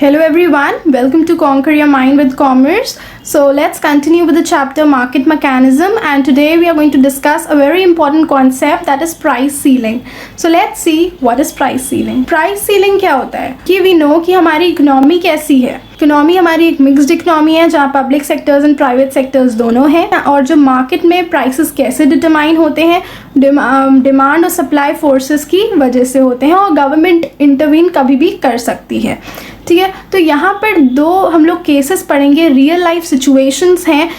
Hello everyone, welcome to Conquer Your Mind with Commerce. So let's continue with the chapter Market Mechanism, and today we are going to discuss a very important concept, that is price ceiling. So let's see what is price ceiling. Price ceiling क्या होता है कि we know कि हमारी economy कैसी है. Economy हमारी एक मिक्स्ड इकोनॉमी है जहाँ public sectors and private sectors दोनों हैं, और जो मार्केट में प्राइसेस कैसे डिटरमाइन होते हैं, डिमांड और सप्लाई फोर्सेस की वजह से होते हैं, और गवर्नमेंट इंटरवीन कभी भी कर सकती है. ठीक है, तो यहाँ पर दो हम लोग केसेस पढ़ेंगे, रियल लाइफ सिचुएशंस हैं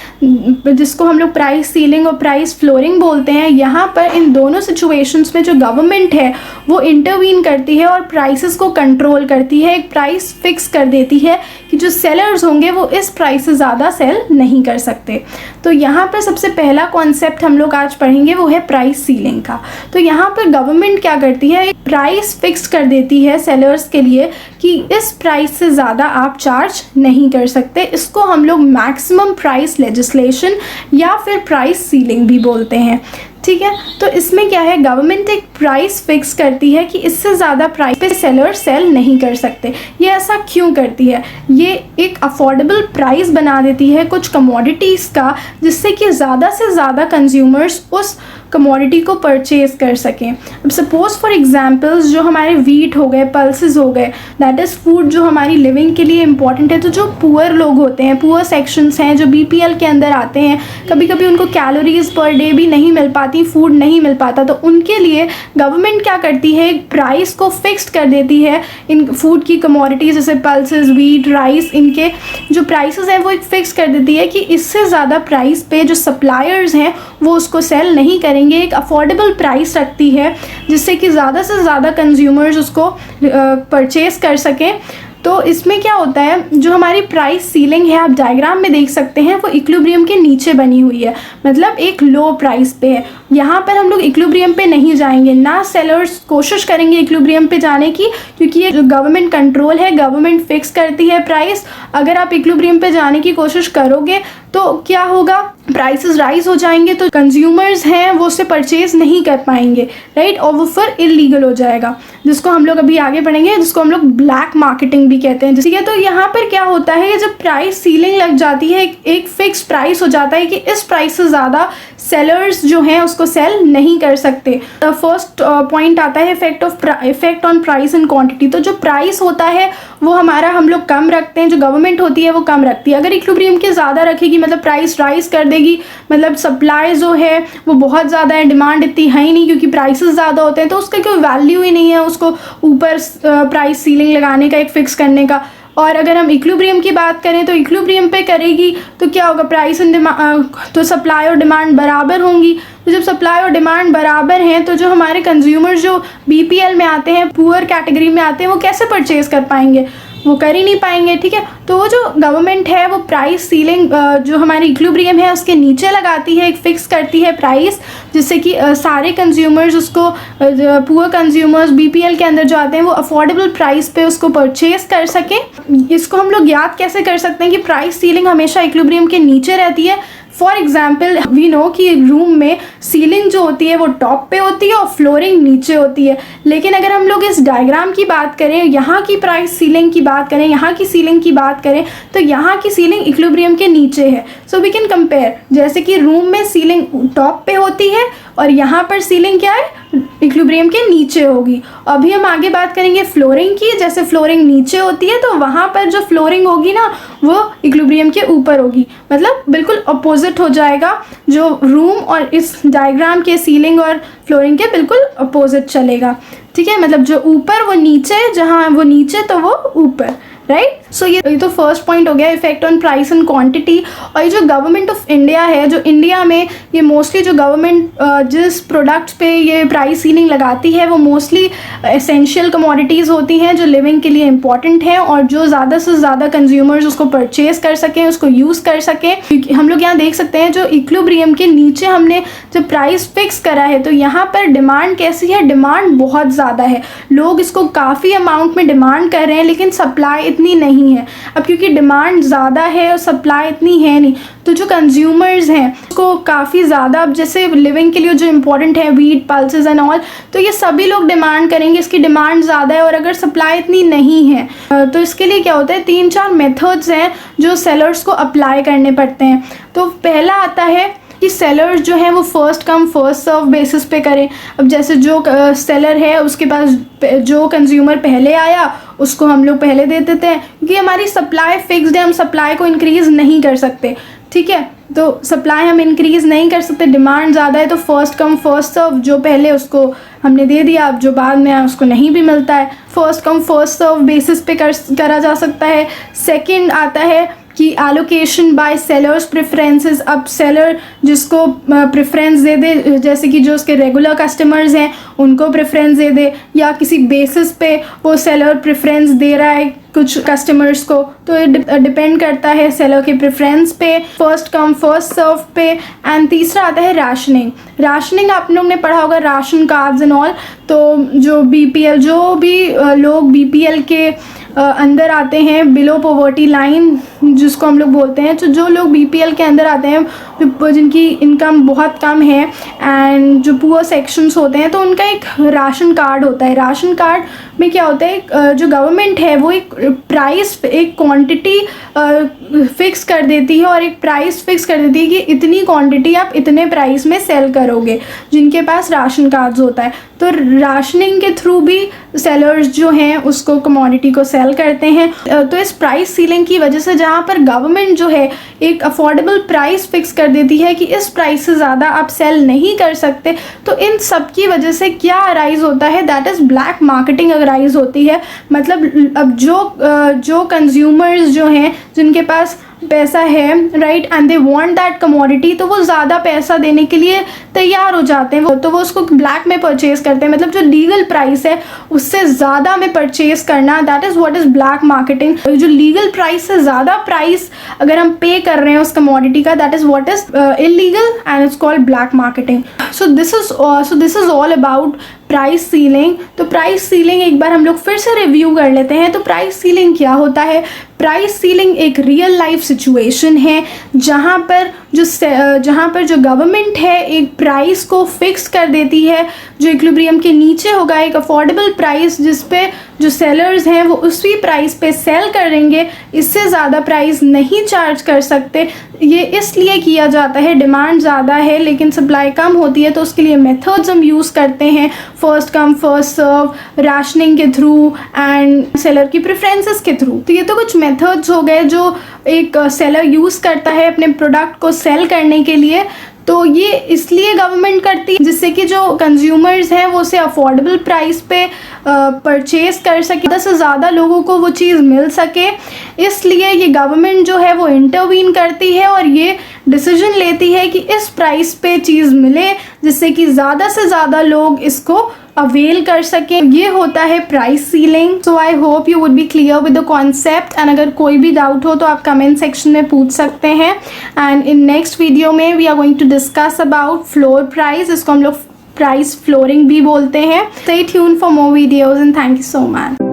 जिसको हम लोग प्राइस सीलिंग और प्राइस फ्लोरिंग बोलते हैं. यहाँ पर इन दोनों सिचुएशंस में जो गवर्नमेंट है वो इंटरवीन करती है और प्राइसेस को कंट्रोल करती है, एक प्राइस फिक्स कर देती है कि जो सेलर्स होंगे वो इस प्राइस से ज़्यादा सेल नहीं कर सकते. तो यहाँ पर सबसे पहला कॉन्सेप्ट हम लोग आज पढ़ेंगे वो है प्राइस सीलिंग का. तो यहाँ पर गवर्नमेंट क्या करती है, एक प्राइस फिक्स कर देती है सेलर्स के लिए कि इस प्राइस से ज़्यादा आप चार्ज नहीं कर सकते. इसको हम लोग मैक्सिमम प्राइस लेजिस्लेशन या फिर प्राइस सीलिंग भी बोलते हैं. ठीक है, तो इसमें क्या है, गवर्नमेंट एक प्राइस फिक्स करती है कि इससे ज़्यादा प्राइस पे सेलर सेल नहीं कर सकते. ये ऐसा क्यों करती है, ये एक अफोर्डेबल प्राइस बना देती है कुछ कमोडिटीज़ का, जिससे कि ज़्यादा से ज़्यादा कंज्यूमर्स उस कमोडिटी को परचेज कर सकें. अब सपोज फॉर एग्जांपल्स जो हमारे वीट हो गए, पल्सेस हो गए, दैट इज़ फूड जो हमारी लिविंग के लिए इम्पॉर्टेंट है. तो जो पुअर लोग होते हैं, पुअर सेक्शंस हैं जो बीपीएल के अंदर आते हैं, कभी कभी उनको कैलोरीज पर डे भी नहीं मिल पाती, फूड नहीं मिल पाता, तो उनके लिए गवर्नमेंट क्या करती है, एक प्राइस को फिक्स्ड कर देती है. इन फूड की कमोडिटीज़ जैसे पल्सेस, वीट, राइस, इनके जो प्राइसेस हैं वो एक फिक्स कर देती है कि इससे ज़्यादा प्राइस पे जो सप्लायर्स हैं वो उसको सेल नहीं करेंगे. एक अफोर्डेबल प्राइस रखती है जिससे कि ज़्यादा से ज़्यादा कंज्यूमर्स उसको परचेज कर सकें. तो इसमें क्या होता है, जो हमारी प्राइस सीलिंग है आप डायग्राम में देख सकते हैं, वो इक्विलिब्रियम के नीचे बनी हुई है, मतलब एक लो प्राइस पे है. यहाँ पर हम लोग इक्विलिब्रियम पे नहीं जाएंगे, ना सेलर्स कोशिश करेंगे इक्विलिब्रियम पे जाने की, क्योंकि ये जो गवर्नमेंट कंट्रोल है, गवर्नमेंट फिक्स करती है प्राइस. अगर आप इक्विलिब्रियम पे जाने की कोशिश करोगे तो क्या होगा, प्राइसेस राइज हो जाएंगे, तो कंज्यूमर्स हैं वो उससे परचेज नहीं कर पाएंगे, राइट, और वो फिर इलीगल हो जाएगा, जिसको हम लोग अभी आगे पढ़ेंगे, जिसको हम लोग ब्लैक मार्केटिंग भी कहते हैं. ठीक है, तो यहाँ पर क्या होता है, जब प्राइस सीलिंग लग जाती है, एक फिक्स प्राइस हो जाता है कि इस प्राइस से ज़्यादा सेलर्स जो हैं उसको सेल नहीं कर सकते. फर्स्ट पॉइंट आता है effect on price and quantity. तो जो प्राइस होता है वो हमारा हम लोग कम रखते हैं, जो गवर्नमेंट होती है वो कम रखती है. अगर इक्विलिब्रियम के ज़्यादा रखेगी मतलब प्राइस राइज कर देगी, मतलब सप्लाई जो है वो बहुत ज़्यादा है, डिमांड इतनी है ही नहीं क्योंकि प्राइसेस ज़्यादा होते हैं, तो उसका कोई वैल्यू ही नहीं है उसको ऊपर प्राइस सीलिंग लगाने का, एक फिक्स करने का. और अगर हम इक्विलिब्रियम की बात करें तो इक्विलिब्रियम पे करेगी तो क्या होगा, प्राइस एंड डिमांड, तो सप्लाई और डिमांड बराबर होंगी. तो जब सप्लाई और डिमांड बराबर हैं तो जो हमारे कंज्यूमर जो बीपीएल में आते हैं, पुअर कैटेगरी में आते हैं, वो कैसे परचेज कर पाएंगे, वो कर ही नहीं पाएंगे. ठीक है, तो वो जो गवर्नमेंट है वो प्राइस सीलिंग जो हमारी इक्विलिब्रियम है उसके नीचे लगाती है, एक फिक्स करती है प्राइस, जिससे कि सारे कंज्यूमर्स उसको, पुअर कंज्यूमर्स बीपीएल के अंदर जो आते हैं वो अफोर्डेबल प्राइस पे उसको परचेज कर सकें. इसको हम लोग याद कैसे कर सकते हैं कि प्राइस सीलिंग हमेशा इक्विलिब्रियम के नीचे रहती है. फॉर एग्जाम्पल वी नो कि रूम में सीलिंग जो होती है वो टॉप पे होती है और फ्लोरिंग नीचे होती है. लेकिन अगर हम लोग इस डायग्राम की बात करें, यहाँ की प्राइस सीलिंग की बात करें, यहाँ की सीलिंग की बात करें, तो यहाँ की सीलिंग इक्विलिब्रियम के नीचे है. सो वी कैन कंपेयर, जैसे कि रूम में सीलिंग टॉप पे होती है और यहाँ पर सीलिंग क्या है, इक्विलिब्रियम के नीचे होगी. अभी हम आगे बात करेंगे फ्लोरिंग की, जैसे फ्लोरिंग नीचे होती है तो वहाँ पर जो फ्लोरिंग होगी ना वो इक्विलिब्रियम के ऊपर होगी, मतलब बिल्कुल अपोजिट हो जाएगा. जो रूम और इस डायग्राम के सीलिंग और फ्लोरिंग के बिल्कुल अपोजिट चलेगा. ठीक है, मतलब जो ऊपर वो नीचे, जहाँ वो नीचे तो वो ऊपर, राइट. सो ये तो फर्स्ट पॉइंट हो गया, effect on price and quantity. और ये जो गवर्नमेंट ऑफ इंडिया है, जो इंडिया में ये मोस्टली जो गवर्नमेंट जिस प्रोडक्ट्स पे ये प्राइस सीलिंग लगाती है वो मोस्टली एसेंशियल कमोडिटीज़ होती हैं जो लिविंग के लिए इंपॉर्टेंट हैं और जो ज़्यादा से ज़्यादा कंज्यूमर्स उसको परचेज कर सकें, उसको यूज़ कर सकें. हम लोग यहाँ देख सकते हैं जो इक्विलिब्रियम के नीचे हमने जब प्राइस फिक्स करा है तो यहाँ पर डिमांड कैसी है, डिमांड बहुत ज़्यादा है, लोग इसको काफ़ी अमाउंट में डिमांड कर रहे हैं, लेकिन सप्लाई इतनी नहीं है। अब क्योंकि डिमांड ज़्यादा है और सप्लाई इतनी है नहीं, तो जो कंज्यूमर्स हैं उसको काफ़ी ज़्यादा, अब जैसे लिविंग के लिए जो इम्पोर्टेंट है वीट, पल्सेस एंड ऑल, तो ये सभी लोग डिमांड करेंगे, इसकी डिमांड ज़्यादा है और अगर सप्लाई इतनी नहीं है तो इसके लिए क्या होता है, 3-4 मेथड्स हैं जो सेलर्स को अप्लाई करने पड़ते हैं। तो पहला आता है कि सेलर्स जो हैं वो first come first serve basis पे करें। अब जैसे जो सेलर है उसके पास जो कंज्यूमर पहले आया उसको हम लोग पहले दे देते हैं, क्योंकि हमारी सप्लाई फिक्स्ड है, हम सप्लाई को इंक्रीज़ नहीं कर सकते, ठीक है। तो सप्लाई हम इंक्रीज़ नहीं कर सकते, डिमांड ज़्यादा है, तो फर्स्ट कम फर्स्ट सर्व, जो पहले उसको हमने दे दिया, अब जो बाद में आया उसको नहीं भी मिलता है, first come first serve basis पे करा जा सकता है। सेकंड आता है कि एलोकेशन बाय सेलर्स प्रेफरेंसेस। अब सेलर जिसको प्रेफरेंस दे दे, जैसे कि जो उसके रेगुलर कस्टमर्स हैं उनको प्रेफरेंस दे दे, या किसी बेसिस पे वो सेलर प्रेफरेंस दे रहा है कुछ कस्टमर्स को, तो ये डिपेंड करता है सेलर के प्रेफरेंस पे, फर्स्ट कम फर्स्ट सर्व पे। एंड तीसरा आता है राशनिंग। राशनिंग आप लोग ने पढ़ा होगा, राशन कार्ड्स एंड ऑल। तो जो बीपीएल, जो भी लोग बीपीएल के अंदर आते हैं, बिलो पॉवर्टी लाइन जिसको हम लोग बोलते हैं, तो जो लोग बीपीएल के अंदर आते हैं, जिनकी इनकम बहुत कम है एंड जो पुअर सेक्शंस होते हैं, तो उनका एक राशन कार्ड होता है। राशन कार्ड में क्या होता है, जो गवर्नमेंट है वो एक प्राइस, एक क्वांटिटी फिक्स कर देती है और एक प्राइस फिक्स कर देती है कि इतनी क्वांटिटी आप इतने प्राइस में सेल करोगे, जिनके पास राशन कार्ड्स होता है। तो राशनिंग के थ्रू भी सेलर्स जो हैं उसको कमोडिटी को सेल करते हैं। तो इस प्राइस सीलिंग की वजह से जहाँ पर गवर्नमेंट जो है एक अफोर्डेबल प्राइस फिक्स कर देती है कि इस प्राइस से ज़्यादा आप सेल नहीं कर सकते, तो इन सब की वजह से क्या अराइज होता है, that is black marketing arise होती है। मतलब अब जो कंज्यूमर्स जो हैं जिनके पास पैसा है, right, and they want that commodity, तो वो ज़्यादा पैसा देने के लिए तैयार हो जाते हैं, तो वो उसको ब्लैक में परचेज करते हैं। मतलब जो लीगल प्राइस है उससे ज़्यादा में परचेज करना, that is what is black marketing. जो लीगल प्राइस से ज़्यादा प्राइस अगर हम पे कर रहे हैं उस कमोडिटी का, that is what is illegal and it's called black marketing. So this is all about price ceiling. तो प्राइस सीलिंग एक बार हम लोग फिर से रिव्यू कर लेते हैं। तो प्राइस सीलिंग क्या होता है? प्राइस सीलिंग एक रियल लाइफ सिचुएशन है जहाँ पर जो गवर्नमेंट है एक प्राइस को फिक्स कर देती है जो इक्विलिब्रियम के नीचे होगा, एक अफोर्डेबल प्राइस जिस पे जो सेलर्स हैं वो उसी प्राइस पे सेल करेंगे, इससे ज़्यादा प्राइस नहीं चार्ज कर सकते। ये इसलिए किया जाता है, डिमांड ज़्यादा है लेकिन सप्लाई कम होती है, तो उसके लिए मेथड्स हम यूज़ करते हैं, first come first serve, rationing के थ्रू एंड सेलर की प्रेफरेंसेस के थ्रू। तो ये तो कुछ मेथड्स हो गए जो एक सेलर यूज़ करता है अपने प्रोडक्ट को सेल करने के लिए। तो ये इसलिए गवर्नमेंट करती है जिससे कि जो कंज्यूमर्स हैं वो उसे अफोर्डेबल प्राइस पे परचेज कर सके, ज़्यादा से ज़्यादा लोगों को वो चीज़ मिल सके। इसलिए ये गवर्नमेंट जो है वो इंटरवीन करती है और ये डिसीजन लेती है कि इस प्राइस पे चीज़ मिले जिससे कि ज़्यादा से ज़्यादा लोग इसको अवेल कर सकें। ये होता है price ceiling. So I hope you would be clear with the concept, and अगर कोई भी डाउट हो तो आप कमेंट सेक्शन में पूछ सकते हैं। एंड इन नेक्स्ट वीडियो में we are going to discuss about floor price, इसको हम लोग प्राइस फ्लोरिंग भी बोलते हैं। Stay tuned for more videos and thank you so much.